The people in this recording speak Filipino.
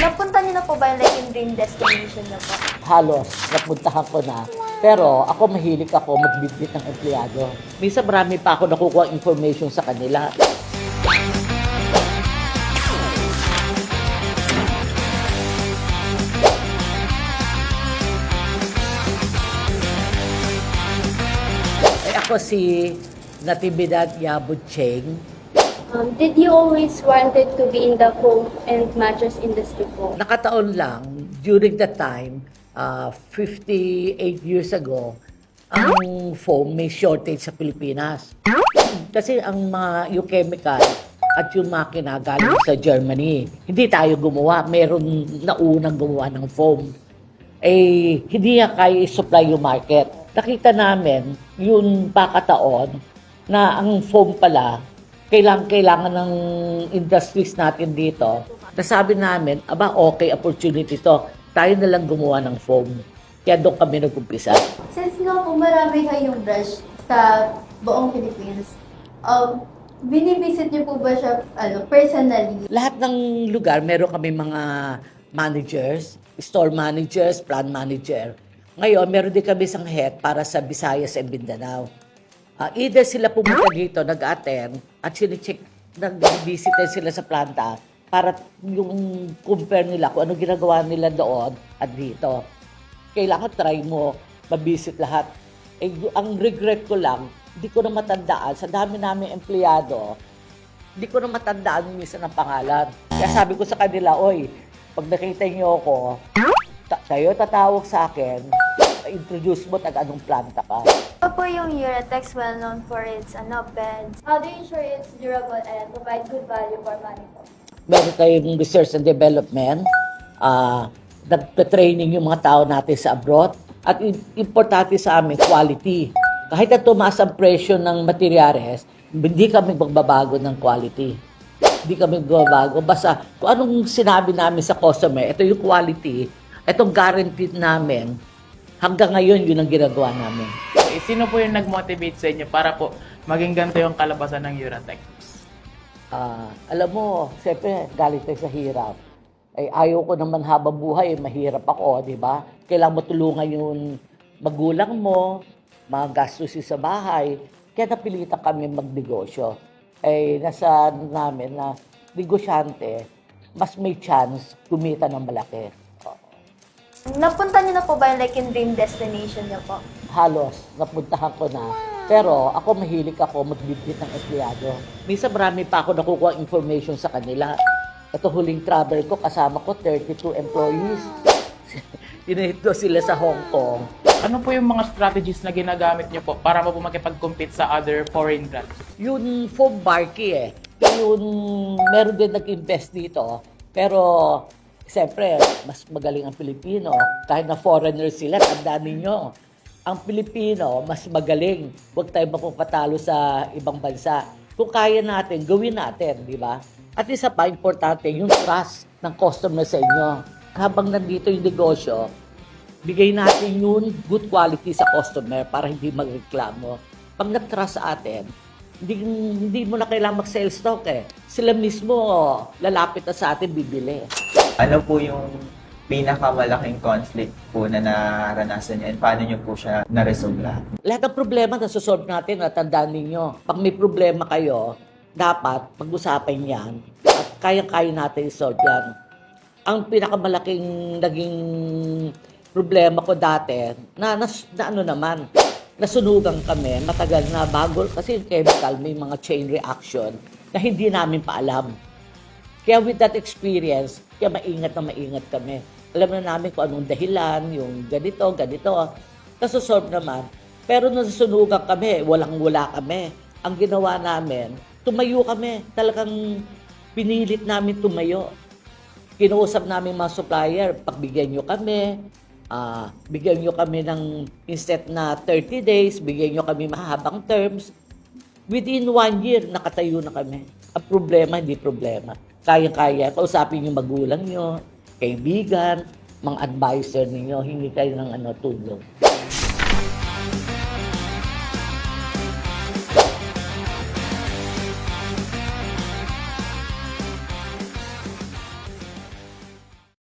Napunta niyo na po ba like yung dream destination niyo po? Halos, napuntahan ko na. Pero ako mahilig ako magbitbit ng empleyado. Minsan marami pa ako nakukuha information sa kanila. Ako si Natividad Yabutcheng. Did you always wanted to be in the foam and mattress industry po? Nakataon lang, during that time, 58 years ago, ang foam may shortage sa Pilipinas. Kasi ang yung chemical at yung makina galing sa Germany. Hindi tayo gumawa, meron na unang gumawa ng foam. Eh, hindi niya kaya i-supply yung market. Nakita namin yung pakataon na ang foam pala, kailangan ng industries natin dito. Nasabi namin, aba, okay, opportunity to. Tayo na lang gumawa ng foam. Kaya doon kami nag-umpisa. Since nga po marami kayong branch sa buong Philippines, binivisit niyo po ba siya personally? Lahat ng lugar, meron kami mga managers, store managers, plant manager. Ngayon, meron din kami isang head para sa Visayas and Mindanao. Either sila pumunta dito, nag-attend, at sinicheck, nag-visit sila sa planta para yung compare nila kung ano ginagawa nila doon at dito. Kailangan try mo, mabisit lahat. Eh, ang regret ko lang, hindi ko na matandaan, sa dami namin empleyado, hindi ko na matandaan yung minsan ang pangalan. Kaya sabi ko sa kanila, oy, pag nakita niyo ako, kayo tatawag sa akin, introduce mo anong planta ka. Ano po yung Uratex well known for its beds? How do you ensure it's durable and provide good value for money po? Meron tayong research and development, nagpe-training yung mga tao natin sa abroad, at importante sa amin, quality. Kahit na tumaas ang presyo ng materyales, hindi kami magbabago ng quality. Hindi kami magbabago. Basta kung anong sinabi namin sa customer, ito yung quality, itong guaranteed namin, hanggang ngayon yun ang ginagawa namin. Sino po yung nag-motivate sa inyo para po maging ganito yung kalabasan ng Uratex? Alam mo, siyempre, galing tayo sa hirap. Ay, ayaw ko naman habang buhay, mahirap ako, di ba? Kailangan mo tulungan yung magulang mo, mga gastos sa bahay. Kaya napilitan kami magnegosyo. Ay, nasa namin na negosyante, mas may chance kumita ng malaki. Napunta niyo na po ba like yung dream destination niyo po? Halos, napuntahan ko na. Pero ako mahilig ako magbibit ng empleyado. Minsan marami pa ako nakukuha information sa kanila. Ito huling travel ko, kasama ko 32 employees. Tinito sila sa Hong Kong. Ano po yung mga strategies na ginagamit nyo po para po makipag-compete sa other foreign brands? Yun foam barky Yun, meron din nag-invest dito. Pero, siyempre, mas magaling ang Pilipino. Kahit na foreigner sila, tandaan ninyo. Ang Pilipino, mas magaling. Huwag tayo mapapatalo sa ibang bansa. Kung kaya natin, gawin natin, di ba? At isa pa, importante, yung trust ng customer sa inyo. Habang nandito yung negosyo, bigay natin yung good quality sa customer para hindi magreklamo. Pag nag-trust sa atin, hindi mo na kailangan mag-sales stock Sila mismo lalapit na sa atin, bibili. Ano po yung pinakamalaking conflict po na naranasan niyo and paano niyo po siya na-resolve lahat? Lahat ng problema na susolve natin, tandaan ninyo. Pag may problema kayo, dapat pag-usapan yan at kayang-kaya natin i-solve yan. Ang pinakamalaking naging problema ko dati, nasunugan kami, matagal na bago, kasi yung chemical may mga chain reaction na hindi namin pa alam. Kaya with that experience, kaya maingat kami. Alam na namin kung anong dahilan, yung ganito. Nasusolve naman. Pero nasusunugan kami, walang-wala kami. Ang ginawa namin, tumayo kami. Talagang pinilit namin tumayo. Kinuusap namin mga supplier, pagbigyan nyo kami, bigyan nyo kami ng, instead na 30 days, bigyan nyo kami mahabang terms. Within 1 year, nakatayo na kami. Ang problema, hindi problema. Kaya-kaya, kausapin yung magulang nyo, kaibigan, mga advisor ninyo, hingi kayo ng tulong.